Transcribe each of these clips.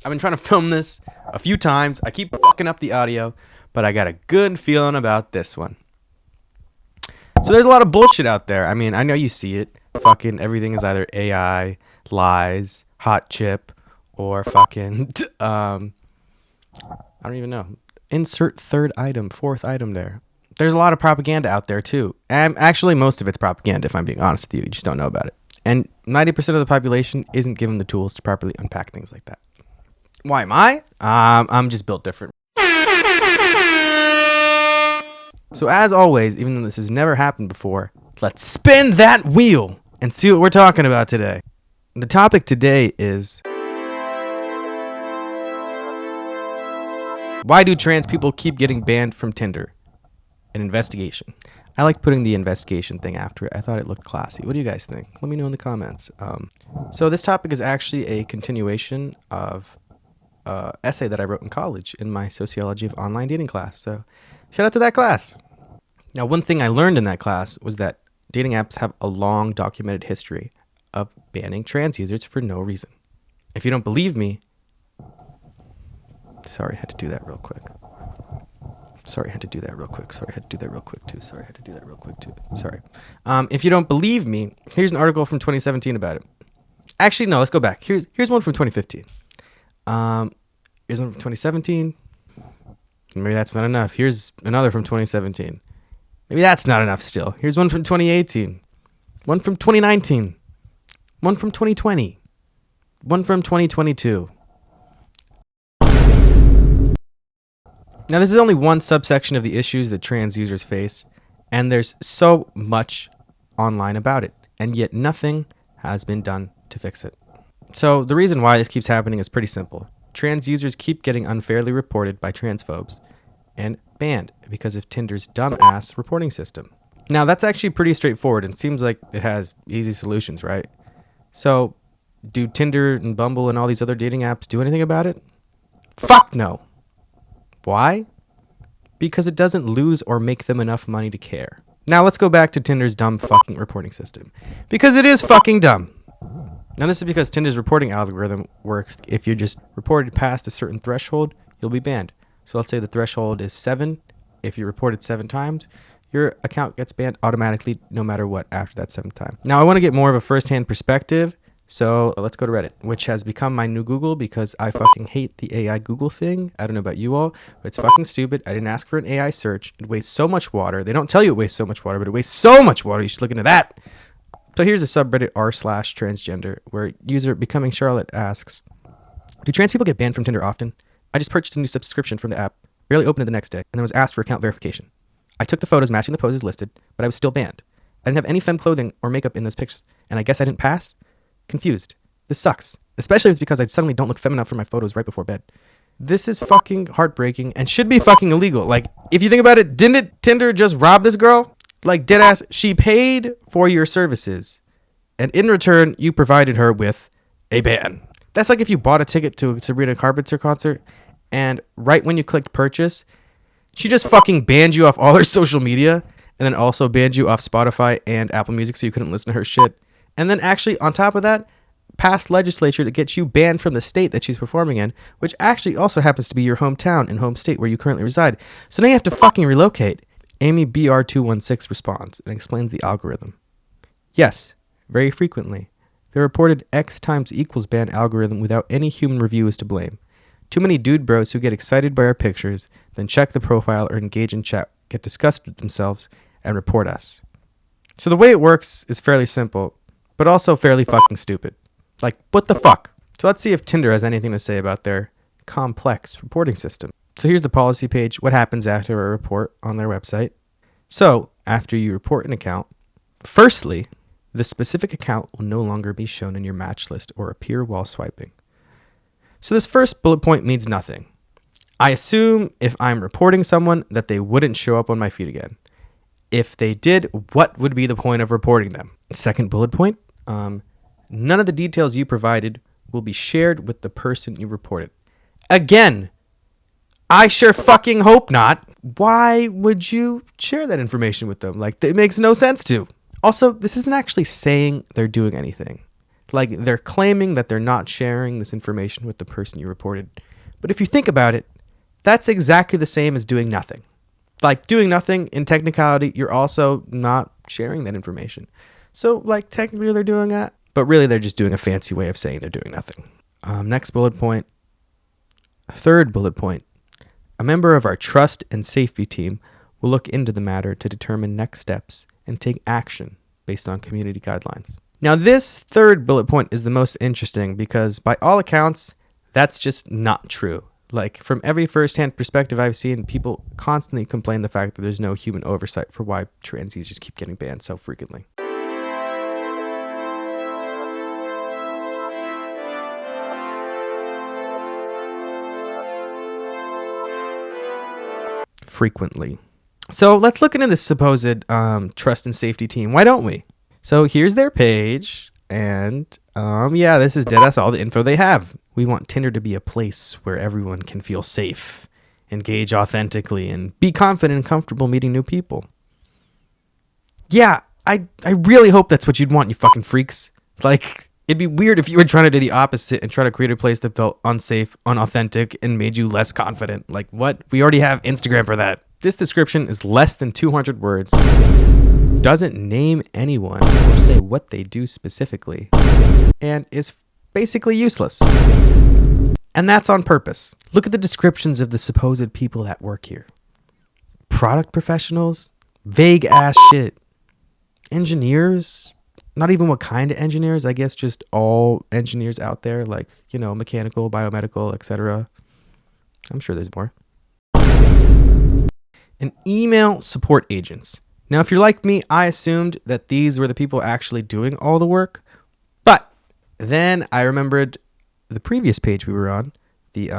I've been trying to film this a few times. I keep fucking up the audio, but I got a good feeling about this one. So there's a lot of bullshit out there. I mean, I know you see it. Fucking everything is either AI, lies, hot chip, or fucking I don't even know. Insert third item, fourth item there. There's a lot of propaganda out there too. And actually most of it's propaganda, if I'm being honest with you. You just don't know about it. And 90% of the population isn't given the tools to properly unpack things like that. Why am I? I'm just built different. So as always, even though this has never happened before, let's spin that wheel and see what we're talking about today. The topic today is, why do trans people keep getting banned from Tinder? An investigation. I like putting the investigation thing after it. I thought it looked classy. What do you guys think? Let me know in the comments. So this topic is actually a continuation of an essay that I wrote in college in my sociology of online dating class. So shout out to that class. Now, one thing I learned in that class was that dating apps have a long documented history of banning trans users for no reason. If you don't believe me, sorry, I had to do that real quick. Sorry, I had to do that real quick. Sorry, I had to do that real quick too. Sorry, I had to do that real quick too. Sorry. If you don't believe me, here's an article from 2017 about it. Actually, no, let's go back. Here's one from 2015. Here's one from 2017. Maybe that's not enough. Here's another from 2017. Maybe that's not enough still. Here's one from 2018. One from 2019. One from 2020. One from 2022. Now, this is only one subsection of the issues that trans users face, and there's so much online about it, and yet nothing has been done to fix it. So the reason why this keeps happening is pretty simple. Trans users keep getting unfairly reported by transphobes and banned because of Tinder's dumbass reporting system. Now, that's actually pretty straightforward and seems like it has easy solutions, right? So, do Tinder and Bumble and all these other dating apps do anything about it? Fuck no. Why? Because it doesn't lose or make them enough money to care. Now let's go back to Tinder's dumb fucking reporting system. Because it is fucking dumb. Now this is because Tinder's reporting algorithm works. If you're just reported past a certain threshold, you'll be banned. So let's say the threshold is 7. If you're reported 7 times, your account gets banned automatically no matter what after that 7th time. Now I want to get more of a first-hand perspective. So let's go to Reddit, which has become my new Google because I fucking hate the AI Google thing. I don't know about you all, but it's fucking stupid. I didn't ask for an AI search. It wastes so much water. They don't tell you it wastes so much water, but it wastes so much water. You should look into that. So here's the subreddit r/transgender, where user Becoming Charlotte asks, do trans people get banned from Tinder often? I just purchased a new subscription from the app, barely opened it the next day, and then was asked for account verification. I took the photos matching the poses listed, but I was still banned. I didn't have any femme clothing or makeup in those pictures, and I guess I didn't pass? Confused. This sucks. Especially if it's because I suddenly don't look feminine enough for my photos right before bed. This is fucking heartbreaking and should be fucking illegal. Like, if you think about it, didn't Tinder just rob this girl? Like, deadass, she paid for your services. And in return, you provided her with a ban. That's like if you bought a ticket to a Sabrina Carpenter concert, and right when you clicked purchase, she just fucking banned you off all her social media, and then also banned you off Spotify and Apple Music so you couldn't listen to her shit. And then actually, on top of that, passed legislature to get you banned from the state that she's performing in, which actually also happens to be your hometown and home state where you currently reside. So now you have to fucking relocate. Amy BR216 responds and explains the algorithm. Yes, very frequently. The reported X times equals ban algorithm without any human review is to blame. Too many dude bros who get excited by our pictures, then check the profile or engage in chat, get disgusted with themselves, and report us. So the way it works is fairly simple, but also fairly fucking stupid. Like, what the fuck? So let's see if Tinder has anything to say about their complex reporting system. So here's the policy page, what happens after a report on their website. So after you report an account, firstly, the specific account will no longer be shown in your match list or appear while swiping. So this first bullet point means nothing. I assume if I'm reporting someone that they wouldn't show up on my feed again. If they did, what would be the point of reporting them? Second bullet point, none of the details you provided will be shared with the person you reported. Again, I sure fucking hope not. Why would you share that information with them? Like, it makes no sense to. Also, this isn't actually saying they're doing anything. Like, they're claiming that they're not sharing this information with the person you reported. But if you think about it, that's exactly the same as doing nothing. Like, doing nothing, in technicality, you're also not sharing that information. So, like, technically they're doing that, but really they're just doing a fancy way of saying they're doing nothing. Next bullet point. Third bullet point. A member of our trust and safety team will look into the matter to determine next steps and take action based on community guidelines. Now, this third bullet point is the most interesting because by all accounts, that's just not true. Like, from every first-hand perspective I've seen, people constantly complain the fact that there's no human oversight for why trans users keep getting banned so frequently. So let's look into this supposed trust and safety team. Why don't we? So here's their page, and yeah, this is deadass all the info they have. We want Tinder to be a place where everyone can feel safe, engage authentically, and be confident and comfortable meeting new people. Yeah, I really hope that's what you'd want, you fucking freaks. Like, it'd be weird if you were trying to do the opposite and try to create a place that felt unsafe, unauthentic, and made you less confident. Like, what? We already have Instagram for that. This description is less than 200 words, doesn't name anyone or say what they do specifically, and is basically useless. And that's on purpose. Look at the descriptions of the supposed people that work here. Product professionals? Vague ass shit. Engineers? Not even what kind of engineers, I guess just all engineers out there, like, you know, mechanical, biomedical, etc. I'm sure there's more. And email support agents. Now, if you're like me, I assumed that these were the people actually doing all the work. But then I remembered the previous page we were on, the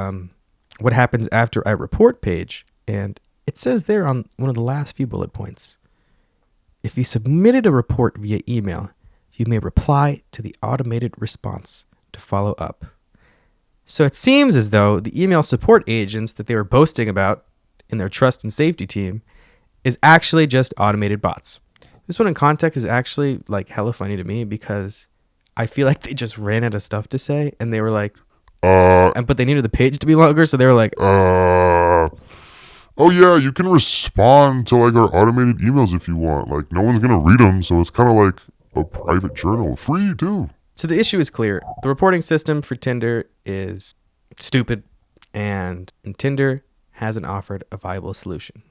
what happens after I report page. And it says there on one of the last few bullet points, if you submitted a report via email, you may reply to the automated response to follow up. So it seems as though the email support agents that they were boasting about in their trust and safety team is actually just automated bots. This one in context is actually like hella funny to me because I feel like they just ran out of stuff to say and they were like, but they needed the page to be longer, so they were like, oh yeah, you can respond to like our automated emails if you want. Like, no one's gonna read them, so it's kind of like a private journal, free too. So the issue is clear. The reporting system for Tinder is stupid, and Tinder hasn't offered a viable solution.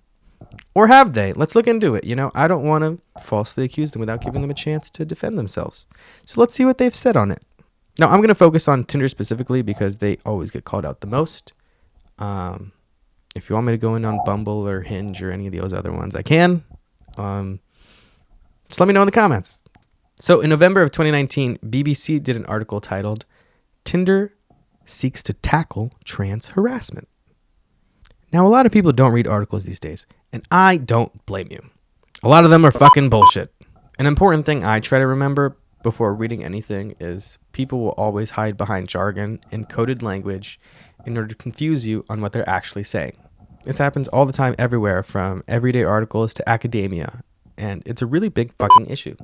Or have they? Let's look into it. You know, I don't want to falsely accuse them without giving them a chance to defend themselves. So let's see what they've said on it. Now, I'm going to focus on Tinder specifically because they always get called out the most. If you want me to go in on Bumble or Hinge or any of those other ones, I can. Just let me know in the comments. So in November of 2019, BBC did an article titled, Tinder Seeks to Tackle Trans Harassment. Now, a lot of people don't read articles these days, and I don't blame you. A lot of them are fucking bullshit. An important thing I try to remember before reading anything is people will always hide behind jargon and coded language in order to confuse you on what they're actually saying. This happens all the time everywhere, from everyday articles to academia, and it's a really big fucking issue.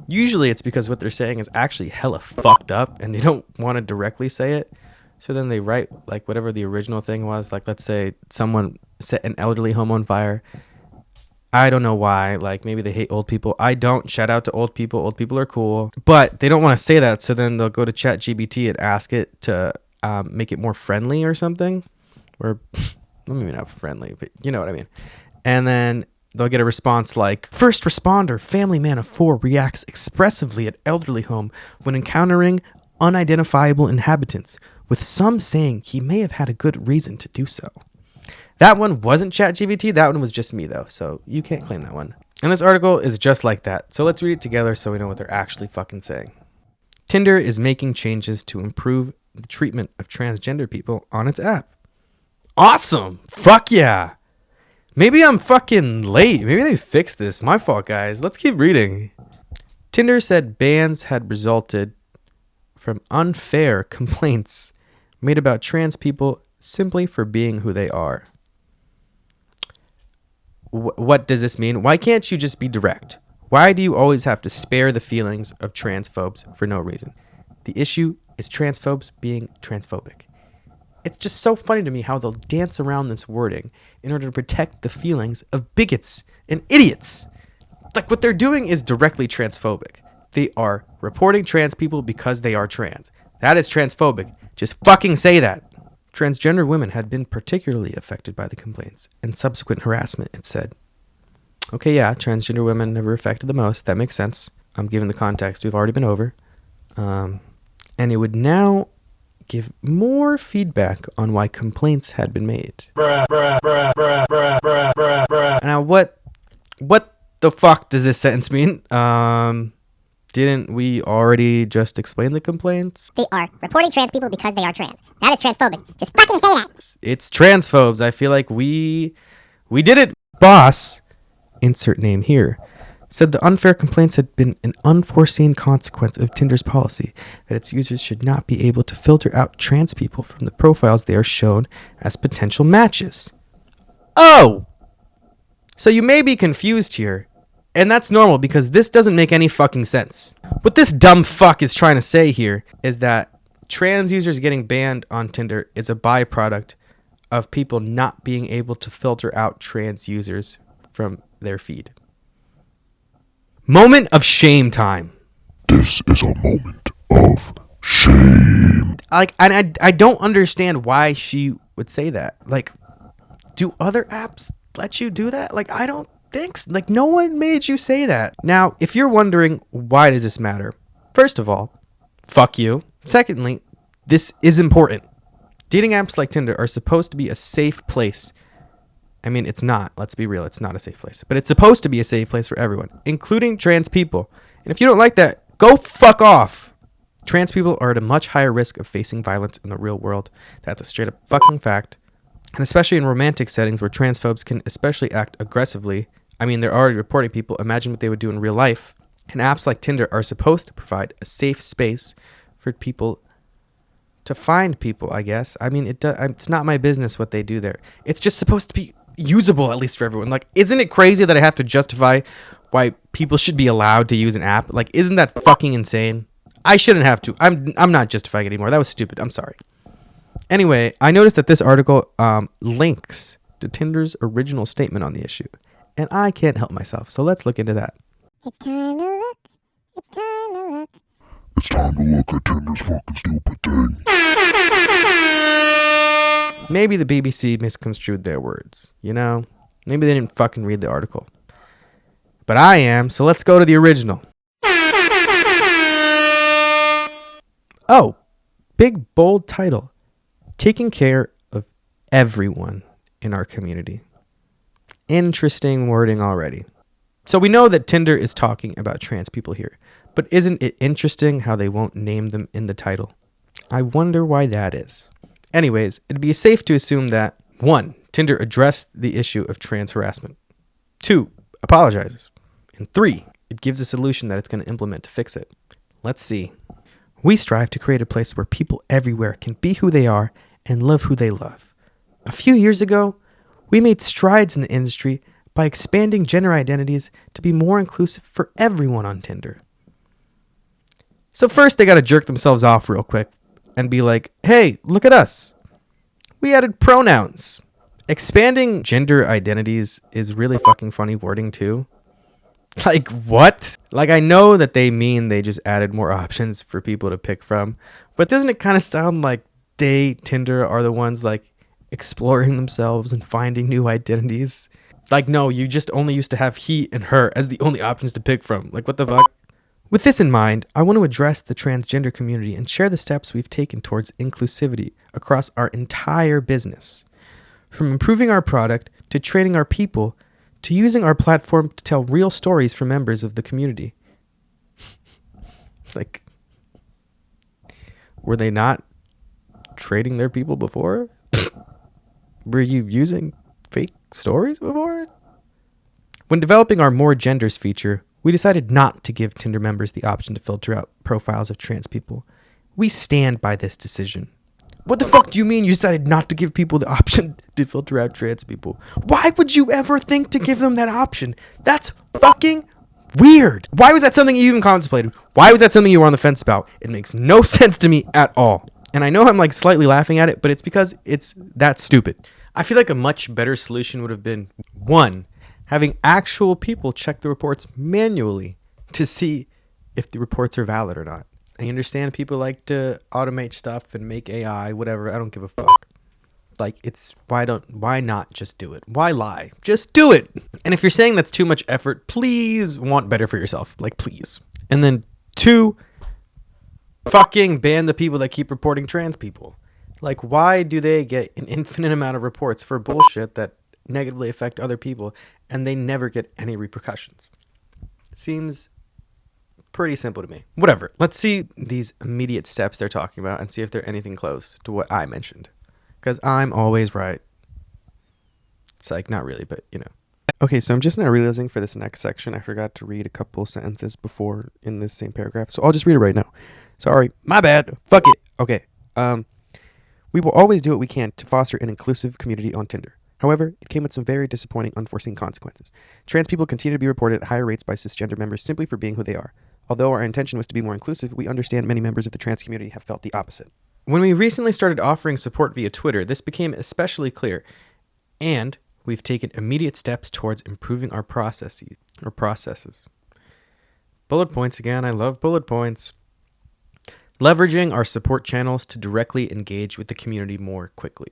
Usually it's because what they're saying is actually hella fucked up and they don't want to directly say it. So then they write like whatever the original thing was. Like, let's say someone set an elderly home on fire. I don't know why. Like, maybe they hate old people. I don't. Shout out to old people. Old people are cool. But they don't want to say that. So then they'll go to ChatGPT and ask it to make it more friendly or something. Or maybe not friendly, but you know what I mean. And then they'll get a response like, first responder, family man of 4 reacts expressively at elderly home when encountering unidentifiable inhabitants, with some saying he may have had a good reason to do so. That one wasn't ChatGPT. That one was just me, though, so you can't claim that one. And this article is just like that, so let's read it together so we know what they're actually fucking saying. Tinder is making changes to improve the treatment of transgender people on its app. Awesome! Fuck yeah! Maybe I'm fucking late. Maybe they fixed this. My fault, guys. Let's keep reading. Tinder said bans had resulted from unfair complaints made about trans people simply for being who they are. What does this mean? Why can't you just be direct? Why do you always have to spare the feelings of transphobes for no reason? The issue is transphobes being transphobic. It's just so funny to me how they'll dance around this wording in order to protect the feelings of bigots and idiots. Like, what they're doing is directly transphobic. They are reporting trans people because they are trans. That is transphobic. Just fucking say that. Transgender women had been particularly affected by the complaints and subsequent harassment, it said. Okay, yeah, transgender women never affected the most. That makes sense. Given the context we've already been over. And it would now give more feedback on why complaints had been made. Now, what the fuck does this sentence mean? Didn't we already just explain the complaints? They are reporting trans people because they are trans. That is transphobic. Just fucking say that. It's transphobes. I feel like we did it. Boss, insert name here, said the unfair complaints had been an unforeseen consequence of Tinder's policy that its users should not be able to filter out trans people from the profiles they are shown as potential matches. Oh! So you may be confused here, and that's normal because this doesn't make any fucking sense. What this dumb fuck is trying to say here is that trans users getting banned on Tinder is a byproduct of people not being able to filter out trans users from their feed. Moment of shame time. This is a moment of shame. I don't understand why she would say that. Like, do other apps let you do that? Like, I don't think so. Like, no one made you say that. Now, if you're wondering, why does this matter? First of all, fuck you. Secondly, this is important. Dating apps like Tinder are supposed to be a safe place. I mean, it's not. Let's be real. It's not a safe place. But it's supposed to be a safe place for everyone, including trans people. And if you don't like that, go fuck off. Trans people are at a much higher risk of facing violence in the real world. That's a straight up fucking fact. And especially in romantic settings where transphobes can especially act aggressively. I mean, they're already reporting people. Imagine what they would do in real life. And apps like Tinder are supposed to provide a safe space for people to find people, I guess. I mean, it's not my business what they do there. It's just supposed to be usable, at least for everyone. Like, isn't it crazy that I have to justify why people should be allowed to use an app? Like, isn't that fucking insane? I shouldn't have to. I'm not justifying it anymore. That was stupid. I'm sorry. Anyway, I noticed that this article links to Tinder's original statement on the issue, and I can't help myself. So let's look into that. It's time to look. It's time to look. It's time to look at Tinder's fucking stupid thing. Maybe the BBC misconstrued their words, you know? Maybe they didn't fucking read the article. But I am, so let's go to the original. Oh, big bold title. Taking care of everyone in our community. Interesting wording already. So we know that Tinder is talking about trans people here, but isn't it interesting how they won't name them in the title? I wonder why that is. Anyways, it'd be safe to assume that 1. Tinder addressed the issue of trans harassment. 2. Apologizes. And 3. It gives a solution that it's going to implement to fix it. Let's see. We strive to create a place where people everywhere can be who they are and love who they love. A few years ago, we made strides in the industry by expanding gender identities to be more inclusive for everyone on Tinder. So first, they got to jerk themselves off real quick and be like, hey, look at us. We added pronouns. Expanding gender identities is really fucking funny wording too. Like, what? Like, I know that they mean they just added more options for people to pick from, but doesn't it kind of sound like Tinder, are the ones like exploring themselves and finding new identities? Like, no, you just only used to have he and her as the only options to pick from. Like, what the fuck? With this in mind, I want to address the transgender community and share the steps we've taken towards inclusivity across our entire business. From improving our product, to training our people, to using our platform to tell real stories for members of the community. Like, were they not trading their people before? Were you using fake stories before? When developing our More Genders feature, we decided not to give Tinder members the option to filter out profiles of trans people. We stand by this decision. What the fuck do you mean you decided not to give people the option to filter out trans people? Why would you ever think to give them that option? That's fucking Weird. Why was that something you even contemplated? Why was that something you were on the fence about? It makes no sense to me at all. And I know I'm like slightly laughing at it, but it's because it's that stupid. I feel like a much better solution would have been, one, having actual people check the reports manually to see if the reports are valid or not. I understand people like to automate stuff and make AI, whatever. I don't give a fuck. Like, it's why not just do it? Why lie? Just do it. And if you're saying that's too much effort, please want better for yourself. Like, please. And then two, fucking ban the people that keep reporting trans people. Like, why do they get an infinite amount of reports for bullshit that negatively affect other people and they never get any repercussions? Seems pretty simple to me. Whatever. Let's see these immediate steps they're talking about and see if they're anything close to what I mentioned. Because I'm always right. It's like, not really, but you know. Okay, so I'm just now realizing for this next section, I forgot to read a couple sentences before in this same paragraph. So I'll just read it right now. Sorry, my bad. Fuck it. Okay. We will always do what we can to foster an inclusive community on Tinder. However, it came with some very disappointing, unforeseen consequences. Trans people continue to be reported at higher rates by cisgender members simply for being who they are. Although our intention was to be more inclusive, we understand many members of the trans community have felt the opposite. When we recently started offering support via Twitter, this became especially clear, and we've taken immediate steps towards improving our processes. Bullet points again. I love bullet points. Leveraging our support channels to directly engage with the community more quickly.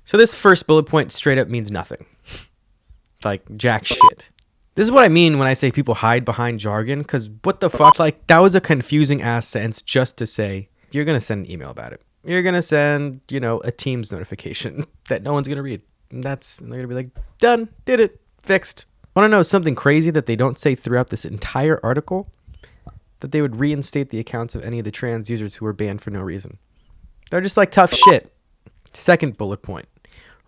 So this first bullet point straight up means nothing. It's like jack shit. This is what I mean when I say people hide behind jargon, because what the fuck? Like, that was a confusing ass sentence just to say, you're going to send an email about it. You're going to send, a Teams notification that no one's going to read. And they're going to be like, done, did it, fixed. Want to know something crazy that they don't say throughout this entire article? That they would reinstate the accounts of any of the trans users who were banned for no reason. They're just like tough shit. Second bullet point.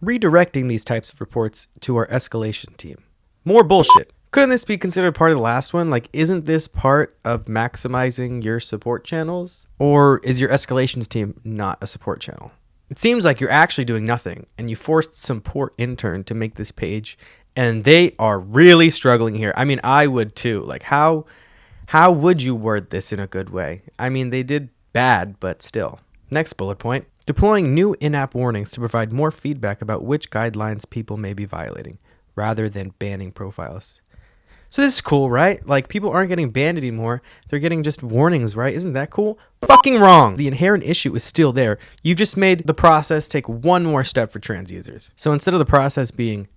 Redirecting these types of reports to our escalation team. More bullshit. Couldn't this be considered part of the last one? Like, isn't this part of maximizing your support channels? Or is your escalations team not a support channel? It seems like you're actually doing nothing, and you forced some poor intern to make this page, and they are really struggling here. I mean, I would too. Like, how would you word this in a good way? I mean, they did bad, but still. Next bullet point. Deploying new in-app warnings to provide more feedback about which guidelines people may be violating, rather than banning profiles. So this is cool, right? Like, people aren't getting banned anymore. They're getting just warnings, right? Isn't that cool? Fucking wrong. The inherent issue is still there. You've just made the process take one more step for trans users. So instead of the process being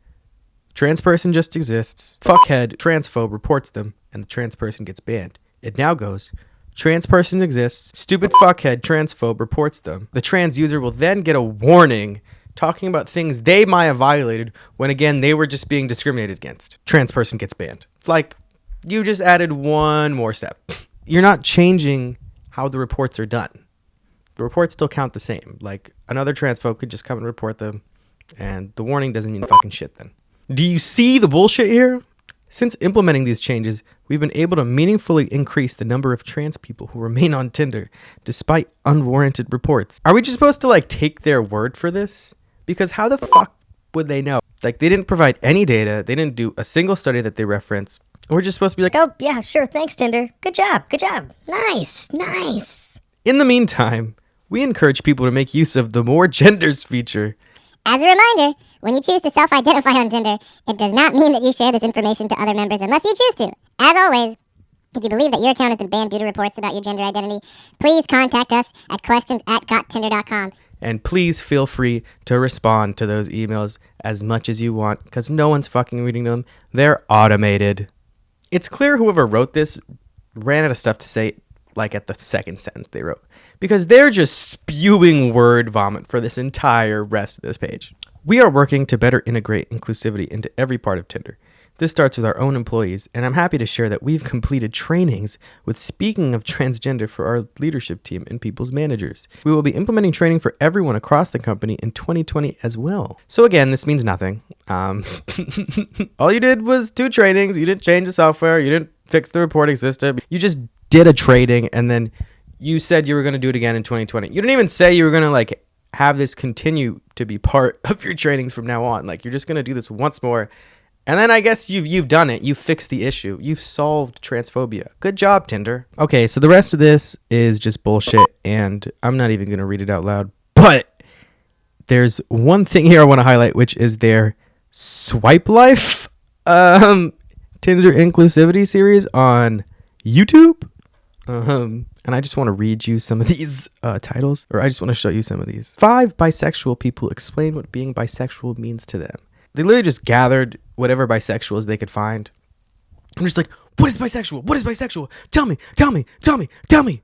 trans person just exists, fuckhead transphobe reports them, and the trans person gets banned, it now goes trans person exists, stupid fuckhead transphobe reports them. The trans user will then get a warning talking about things they might have violated when, again, they were just being discriminated against. Trans person gets banned. Like, you just added one more step. You're not changing how the reports are done. The reports still count the same. Like, another transphobe could just come and report them, and the warning doesn't mean fucking shit then. Do you see the bullshit here? Since implementing these changes, we've been able to meaningfully increase the number of trans people who remain on Tinder despite unwarranted reports. Are we just supposed to, like, take their word for this? Because how the fuck would they know? Like, they didn't provide any data. They didn't do a single study that they reference. We're just supposed to be like, Oh, yeah, sure. Thanks, Tinder. Good job. Good job. Nice. Nice. in the meantime, we encourage people to make use of the More Genders feature. As a reminder, when you choose to self-identify on Tinder, it does not mean that you share this information to other members unless you choose to. As always, if you believe that your account has been banned due to reports about your gender identity, please contact us at questions@gottinder.com. And please feel free to respond to those emails as much as you want, because no one's fucking reading them. They're automated. It's clear whoever wrote this ran out of stuff to say, like at the second sentence they wrote, because they're just spewing word vomit for this entire rest of this page. We are working to better integrate inclusivity into every part of Tinder. This starts with our own employees, and I'm happy to share that we've completed trainings with Speaking of Transgender for our leadership team and people's managers. We will be implementing training for everyone across the company in 2020 as well. So again, this means nothing. All you did was do trainings. You didn't change the software. You didn't fix the reporting system. You just did a training, and then you said you were going to do it again in 2020. You didn't even say you were going to have this continue to be part of your trainings from now on. You're just going to do this once more, And then I guess you've done it. You've fixed the issue. You've solved transphobia. Good job, Tinder. Okay, so the rest of this is just bullshit, and I'm not even going to read it out loud. But there's one thing here I want to highlight, which is their Swipe Life Tinder inclusivity series on YouTube. And I just want to read you some of these titles, or I just want to show you some of these. 5 bisexual people explain what being bisexual means to them. They literally just gathered whatever bisexuals they could find. I'm just like, what is bisexual? What is bisexual? Tell me, tell me, tell me, tell me.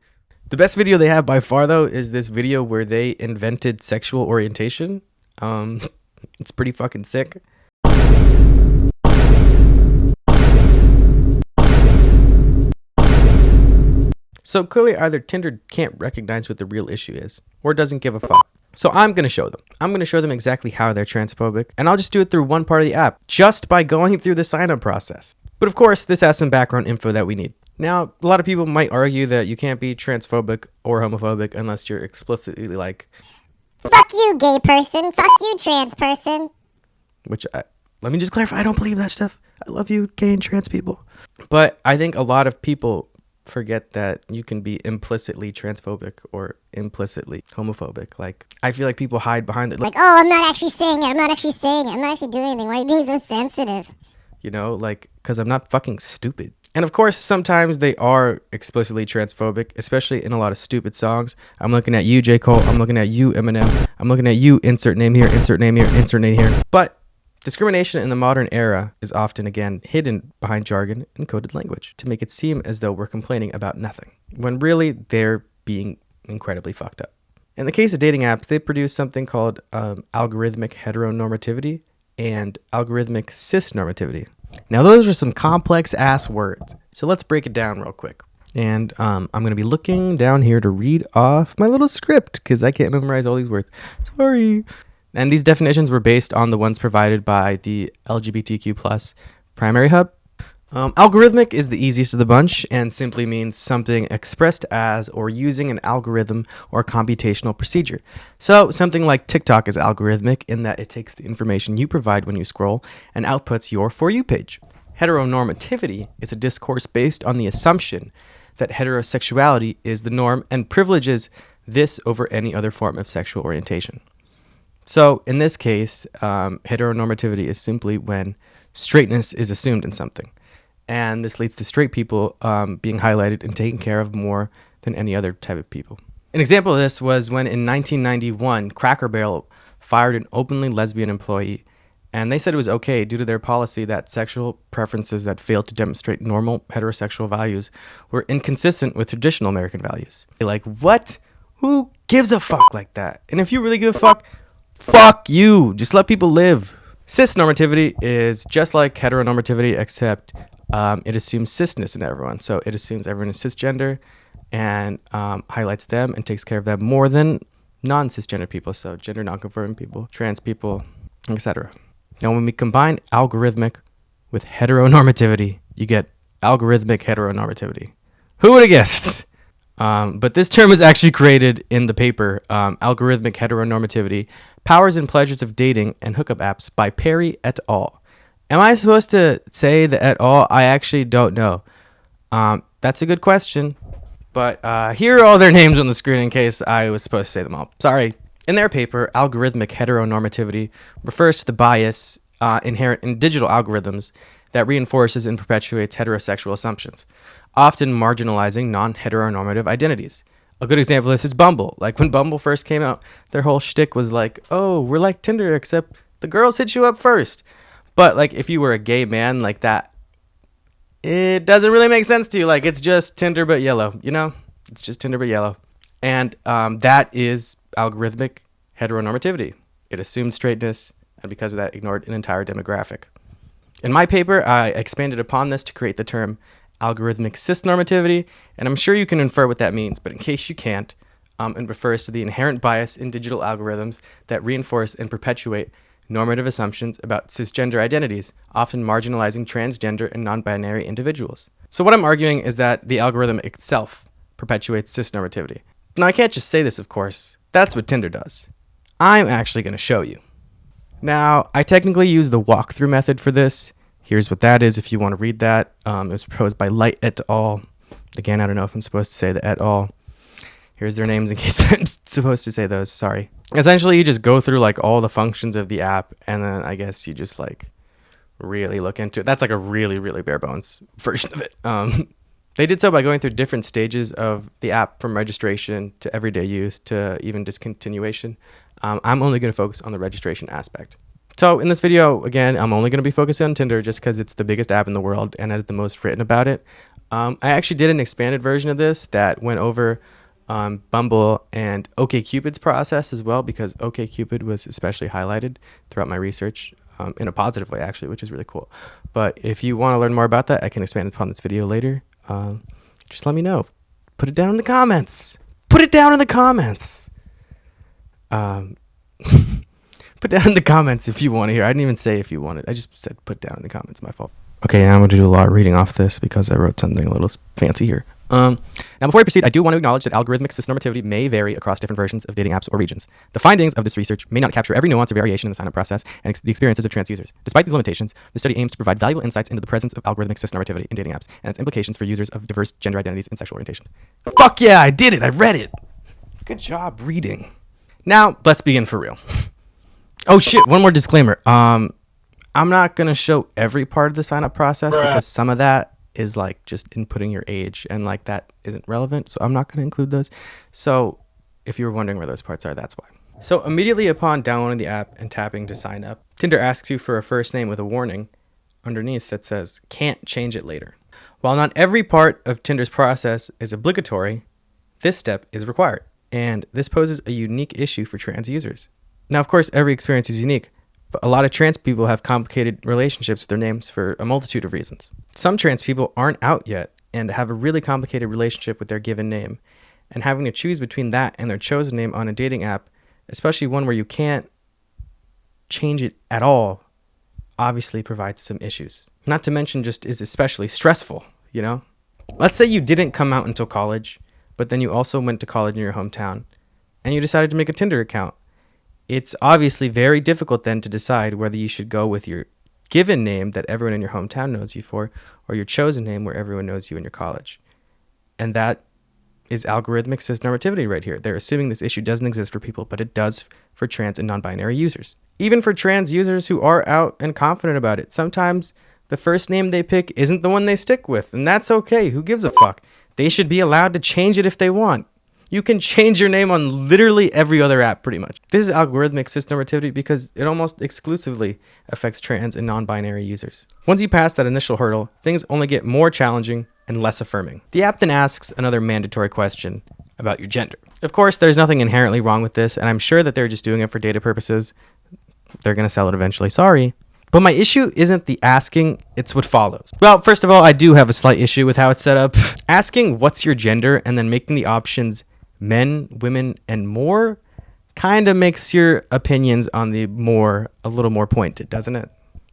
The best video they have by far, though, is this video where they invented sexual orientation. It's pretty fucking sick. So clearly either Tinder can't recognize what the real issue is, or doesn't give a fuck. So I'm going to show them. I'm going to show them exactly how they're transphobic, and I'll just do it through one part of the app, just by going through the sign-up process. But of course, this has some background info that we need. Now, a lot of people might argue that you can't be transphobic or homophobic unless you're explicitly like, Fuck you, gay person. Fuck you, trans person. let me just clarify, I don't believe that stuff. I love you, gay and trans people. But I think a lot of people forget that you can be implicitly transphobic or implicitly homophobic. Like, I feel like people hide behind it. Like, oh, I'm not actually saying it. I'm not actually saying it. I'm not actually doing anything. Why are you being so sensitive? You know, like, because I'm not fucking stupid. And of course, sometimes they are explicitly transphobic, especially in a lot of stupid songs. I'm looking at you, J. Cole. I'm looking at you, Eminem. I'm looking at you, insert name here, insert name here, insert name here. But discrimination in the modern era is often, again, hidden behind jargon and coded language to make it seem as though we're complaining about nothing, when really they're being incredibly fucked up. In the case of dating apps, they produce something called algorithmic heteronormativity and algorithmic cisnormativity. Now, those are some complex ass words, so let's break it down real quick. And I'm going to be looking down here to read off my little script because I can't memorize all these words. Sorry. And these definitions were based on the ones provided by the LGBTQ plus primary hub. Algorithmic is the easiest of the bunch and simply means something expressed as or using an algorithm or computational procedure. So something like TikTok is algorithmic in that it takes the information you provide when you scroll and outputs your For You page. Heteronormativity is a discourse based on the assumption that heterosexuality is the norm and privileges this over any other form of sexual orientation. So in this case, heteronormativity is simply when straightness is assumed in something. And this leads to straight people being highlighted and taken care of more than any other type of people. An example of this was when in 1991, Cracker Barrel fired an openly lesbian employee. And they said it was okay due to their policy that sexual preferences that failed to demonstrate normal heterosexual values were inconsistent with traditional American values. Like, what? Who gives a fuck like that? And if you really give a fuck you. Just let people live. Cisnormativity is just like heteronormativity, except it assumes cisness in everyone. So it assumes everyone is cisgender and highlights them and takes care of them more than non-cisgender people. So gender nonconforming people, trans people, etc. Now, when we combine algorithmic with heteronormativity, you get algorithmic heteronormativity. Who would have guessed? But this term was actually created in the paper, Algorithmic Heteronormativity, Powers and Pleasures of Dating and Hookup Apps by Perry et al. Am I supposed to say the et al? I actually don't know. That's a good question. But here are all their names on the screen in case I was supposed to say them all. Sorry. In their paper, Algorithmic Heteronormativity refers to the bias inherent in digital algorithms that reinforces and perpetuates heterosexual assumptions, often marginalizing non-heteronormative identities. A good example of this is Bumble. Like when Bumble first came out, their whole shtick was like, oh, we're like Tinder, except the girls hit you up first. But like if you were a gay man like that, it doesn't really make sense to you. Like it's just Tinder but yellow, you know? It's just Tinder but yellow. And that is algorithmic heteronormativity. It assumed straightness and because of that ignored an entire demographic. In my paper, I expanded upon this to create the term algorithmic cisnormativity, and I'm sure you can infer what that means, but in case you can't, it refers to the inherent bias in digital algorithms that reinforce and perpetuate normative assumptions about cisgender identities, often marginalizing transgender and non-binary individuals. So what I'm arguing is that the algorithm itself perpetuates cisnormativity. Now, I can't just say this, of course. That's what Tinder does. I'm actually going to show you. Now, I technically use the walkthrough method for this. Here's what that is if you want to read that. It was proposed by Light et al. Again, I don't know if I'm supposed to say the et al. Here's their names in case I'm supposed to say those. Sorry. Essentially, you just go through like all the functions of the app, and then I guess you just like really look into it. That's like a really, really bare bones version of it. They did so by going through different stages of the app, from registration to everyday use to even discontinuation. I'm only going to focus on the registration aspect. So in this video, again, I'm only going to be focusing on Tinder just because it's the biggest app in the world and has the most written about it. I actually did an expanded version of this that went over Bumble and OkCupid's process as well, because OkCupid was especially highlighted throughout my research in a positive way, actually, which is really cool. But if you want to learn more about that, I can expand upon this video later. Just let me know. Put it down in the comments. Put it down in the comments. Put down in the comments if you want to hear. I didn't even say if you want it. I just said put down in the comments. My fault. Okay, now I'm going to do a lot of reading off this because I wrote something a little fancy here. Now, before I proceed, I do want to acknowledge that algorithmic cisnormativity may vary across different versions of dating apps or regions. The findings of this research may not capture every nuance or variation in the sign-up process and the experiences of trans users. Despite these limitations, the study aims to provide valuable insights into the presence of algorithmic cisnormativity in dating apps and its implications for users of diverse gender identities and sexual orientations. Fuck yeah, I did it! I read it! Good job reading. Now, let's begin for real. Oh shit, one more disclaimer. I'm not going to show every part of the sign-up process because some of that is like just inputting your age, and like that isn't relevant, so I'm not going to include those. So if you were wondering where those parts are, that's why. So immediately upon downloading the app and tapping to sign up, Tinder asks you for a first name with a warning underneath that says can't change it later. While not every part of Tinder's process is obligatory, this step is required, and this poses a unique issue for trans users. Now, of course, every experience is unique, but a lot of trans people have complicated relationships with their names for a multitude of reasons. Some trans people aren't out yet and have a really complicated relationship with their given name, and having to choose between that and their chosen name on a dating app, especially one where you can't change it at all, obviously provides some issues. Not to mention just is especially stressful, you know? Let's say you didn't come out until college, but then you also went to college in your hometown, and you decided to make a Tinder account. It's obviously very difficult then to decide whether you should go with your given name that everyone in your hometown knows you for, or your chosen name where everyone knows you in your college. And that is algorithmic cisnormativity right here. They're assuming this issue doesn't exist for people, but it does for trans and non-binary users. Even for trans users who are out and confident about it, sometimes the first name they pick isn't the one they stick with, and that's okay. Who gives a fuck? They should be allowed to change it if they want. You can change your name on literally every other app, pretty much. This is algorithmic cisnormativity because it almost exclusively affects trans and non-binary users. Once you pass that initial hurdle, things only get more challenging and less affirming. The app then asks another mandatory question about your gender. Of course, there's nothing inherently wrong with this, and I'm sure that they're just doing it for data purposes. They're going to sell it eventually, sorry. But my issue isn't the asking, it's what follows. Well, first of all, I do have a slight issue with how it's set up. Asking what's your gender and then making the options men, women, and more kind of makes your opinions on the more a little more pointed, doesn't it?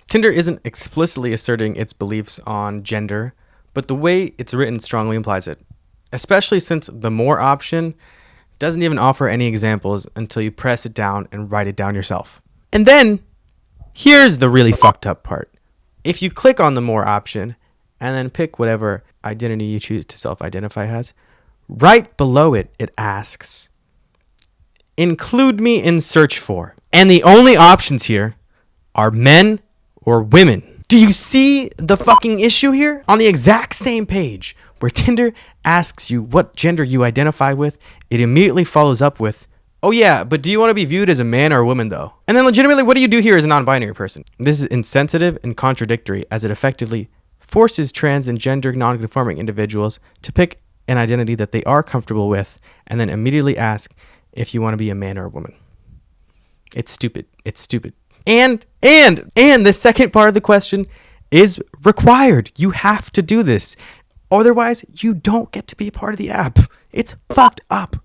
Tinder isn't explicitly asserting its beliefs on gender, but the way it's written strongly implies it, especially since the more option doesn't even offer any examples until you press it down and write it down yourself. And then here's the really fucked up part. If you click on the more option and then pick whatever identity you choose to self-identify as, right below it, it asks, include me in search for. And the only options here are men or women. Do you see the fucking issue here? On the exact same page where Tinder asks you what gender you identify with, it immediately follows up with, oh yeah, but do you want to be viewed as a man or a woman though? And then legitimately, what do you do here as a non-binary person? This is insensitive and contradictory as it effectively forces trans and gender non-conforming individuals to pick an identity that they are comfortable with and then immediately ask if you want to be a man or a woman. It's stupid. It's stupid. And the second part of the question is required. You have to do this. Otherwise, you don't get to be a part of the app. It's fucked up.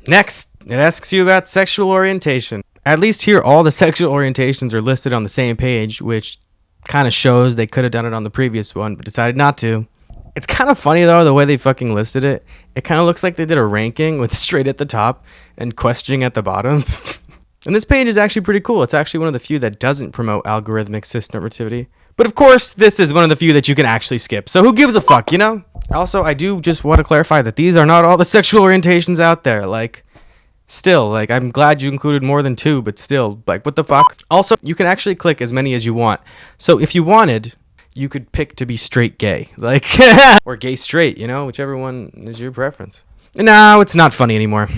Next, it asks you about sexual orientation. At least here, all the sexual orientations are listed on the same page, which kind of shows they could have done it on the previous one, but decided not to. It's kind of funny, though, the way they fucking listed it. It kind of looks like they did a ranking with straight at the top and questioning at the bottom. And this page is actually pretty cool. It's actually one of the few that doesn't promote algorithmic cisnormativity, But of course, this is one of the few that you can actually skip. So who gives a fuck, you know? Also, I do just want to clarify that these are not all the sexual orientations out there. Like, still, like, I'm glad you included more than 2, but still, like, what the fuck? Also, you can actually click as many as you want. So if you wanted, you could pick to be straight gay. Like, or gay straight, you know? Whichever one is your preference. No, it's not funny anymore.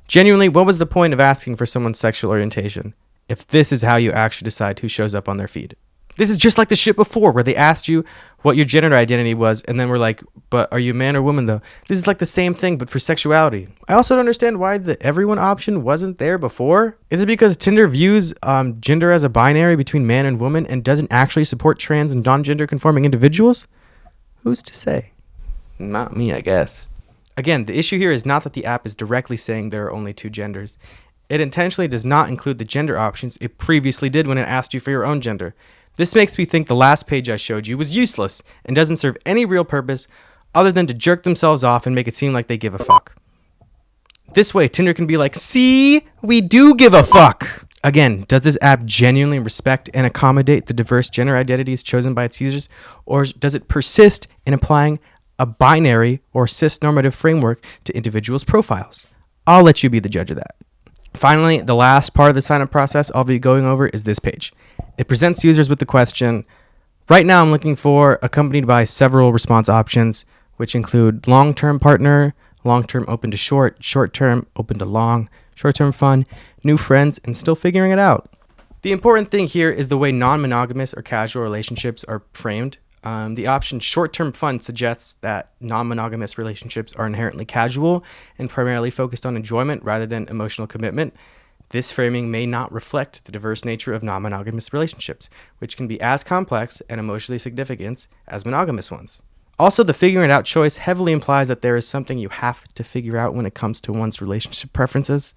Genuinely, what was the point of asking for someone's sexual orientation if this is how you actually decide who shows up on their feed? This is just like the shit before where they asked you what your gender identity was and then we're like, but are you a man or woman though? This is like the same thing but for sexuality. I also don't understand why the everyone option wasn't there before. Is it because Tinder views gender as a binary between man and woman and doesn't actually support trans and non-gender conforming individuals? Who's to say? Not me, I guess. Again, the issue here is not that the app is directly saying there are only 2 genders. It intentionally does not include the gender options it previously did when it asked you for your own gender. This makes me think the last page I showed you was useless and doesn't serve any real purpose other than to jerk themselves off and make it seem like they give a fuck. This way, Tinder can be like, see, we do give a fuck. Again, does this app genuinely respect and accommodate the diverse gender identities chosen by its users, or does it persist in applying a binary or cis-normative framework to individuals' profiles? I'll let you be the judge of that. Finally, the last part of the sign-up process I'll be going over is this page. It presents users with the question, right now I'm looking for, accompanied by several response options, which include long-term partner, long-term open to short, short-term open to long, short-term fun, new friends, and still figuring it out. The important thing here is the way non-monogamous or casual relationships are framed. The option short-term fun suggests that non-monogamous relationships are inherently casual and primarily focused on enjoyment rather than emotional commitment. This framing may not reflect the diverse nature of non-monogamous relationships, which can be as complex and emotionally significant as monogamous ones. Also, the figuring it out choice heavily implies that there is something you have to figure out when it comes to one's relationship preferences.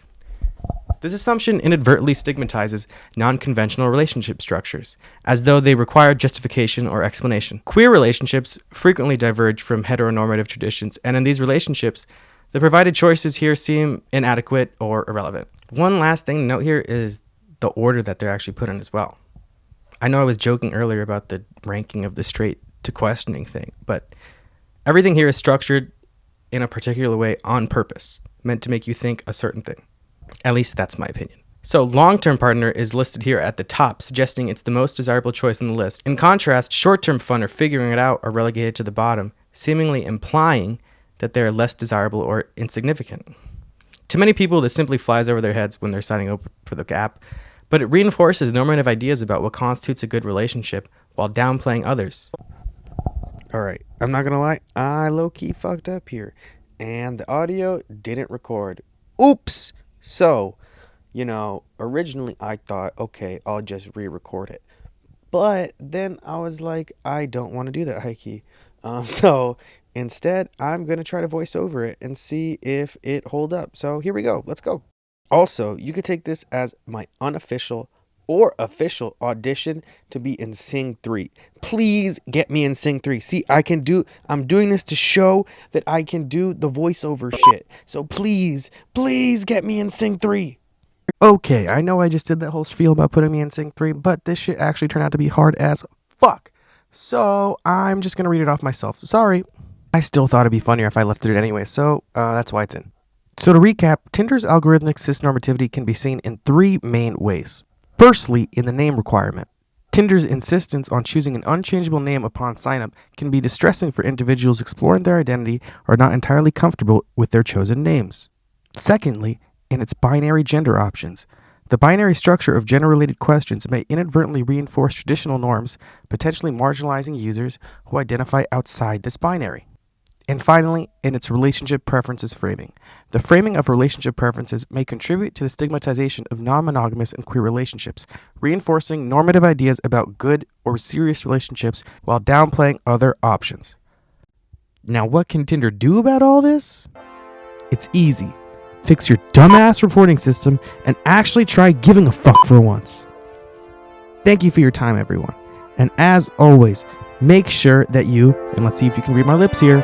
This assumption inadvertently stigmatizes non-conventional relationship structures, as though they require justification or explanation. Queer relationships frequently diverge from heteronormative traditions, and in these relationships, the provided choices here seem inadequate or irrelevant. One last thing to note here is the order that they're actually put in as well. I know I was joking earlier about the ranking of the straight to questioning thing, but everything here is structured in a particular way on purpose, meant to make you think a certain thing. At least that's my opinion. So long-term partner is listed here at the top, suggesting it's the most desirable choice on the list. In contrast, short-term fun or figuring it out are relegated to the bottom, seemingly implying that they're less desirable or insignificant. To many people, this simply flies over their heads when they're signing up for the app, but it reinforces normative ideas about what constitutes a good relationship while downplaying others. Alright, I'm not gonna lie, I low-key fucked up here, and the audio didn't record. Oops! So, originally I thought, okay, I'll just re-record it. But then I was like, I don't want to do that, high-key. So instead, I'm going to try to voice over it and see if it hold up. So here we go. Let's go. Also, you could take this as my unofficial or official audition to be in Sing 3. Please get me in Sing 3. See, I'm doing this to show that I can do the voiceover shit. So please get me in Sing 3. Okay, I know I just did that whole spiel about putting me in Sing 3, but this shit actually turned out to be hard as fuck. So I'm just going to read it off myself. Sorry. I still thought it'd be funnier if I left it anyway, so that's why it's in. So to recap, Tinder's algorithmic cisnormativity can be seen in 3 main ways. Firstly, in the name requirement. Tinder's insistence on choosing an unchangeable name upon sign-up can be distressing for individuals exploring their identity or not entirely comfortable with their chosen names. Secondly, in its binary gender options. The binary structure of gender-related questions may inadvertently reinforce traditional norms, potentially marginalizing users who identify outside this binary. And finally, in its relationship preferences framing. The framing of relationship preferences may contribute to the stigmatization of non-monogamous and queer relationships, reinforcing normative ideas about good or serious relationships while downplaying other options. Now, what can Tinder do about all this? It's easy. Fix your dumbass reporting system and actually try giving a fuck for once. Thank you for your time, everyone. And as always, make sure that and let's see if you can read my lips here,